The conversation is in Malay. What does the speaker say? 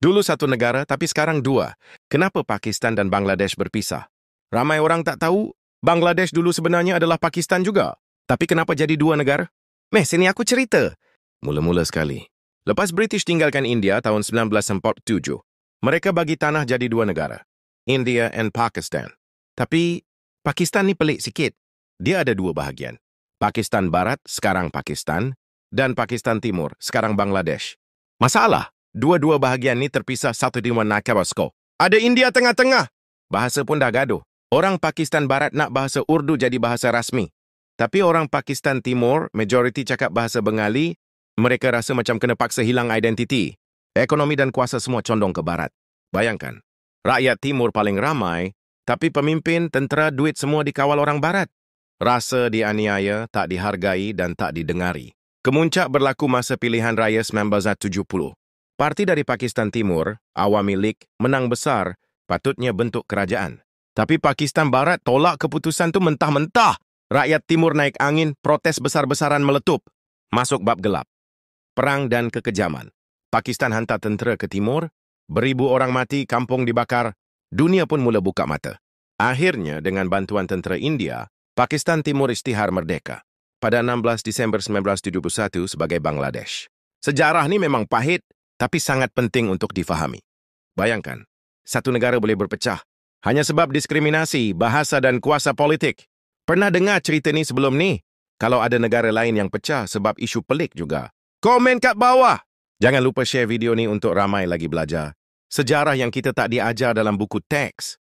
Dulu satu negara, tapi sekarang dua. Kenapa Pakistan dan Bangladesh berpisah? Ramai orang tak tahu, Bangladesh dulu sebenarnya adalah Pakistan juga. Tapi kenapa jadi dua negara? Sini aku cerita. Mula-mula sekali. Lepas British tinggalkan India tahun 1947, mereka bagi tanah jadi dua negara. India and Pakistan. Tapi Pakistan ni pelik sikit. Dia ada dua bahagian. Pakistan Barat, sekarang Pakistan, dan Pakistan Timur, sekarang Bangladesh. Masalah, dua-dua bahagian ni terpisah satu dengan Nakabasko. Ada India tengah-tengah. Bahasa pun dah gaduh. Orang Pakistan Barat nak bahasa Urdu jadi bahasa rasmi. Tapi orang Pakistan Timur, majoriti cakap bahasa Bengali, mereka rasa macam kena paksa hilang identiti. Ekonomi dan kuasa semua condong ke Barat. Bayangkan, rakyat Timur paling ramai, tapi pemimpin, tentera, duit semua dikawal orang Barat. Rasa dianiaya, tak dihargai dan tak didengari. Kemuncak berlaku masa pilihan raya 1970. Parti dari Pakistan Timur, Awami League, menang besar, patutnya bentuk kerajaan. Tapi Pakistan Barat tolak keputusan tu mentah-mentah. Rakyat Timur naik angin, protes besar-besaran meletup. Masuk bab gelap. Perang dan kekejaman. Pakistan hantar tentera ke Timur, beribu orang mati, kampung dibakar, dunia pun mula buka mata. Akhirnya, dengan bantuan tentera India, Pakistan Timur istihar merdeka pada 16 Disember 1971 sebagai Bangladesh. Sejarah ni memang pahit, tapi sangat penting untuk difahami. Bayangkan, satu negara boleh berpecah hanya sebab diskriminasi, bahasa dan kuasa politik. Pernah dengar cerita ni sebelum ni? Kalau ada negara lain yang pecah sebab isu pelik juga. Komen kat bawah! Jangan lupa share video ni untuk ramai lagi belajar. Sejarah yang kita tak diajar dalam buku teks.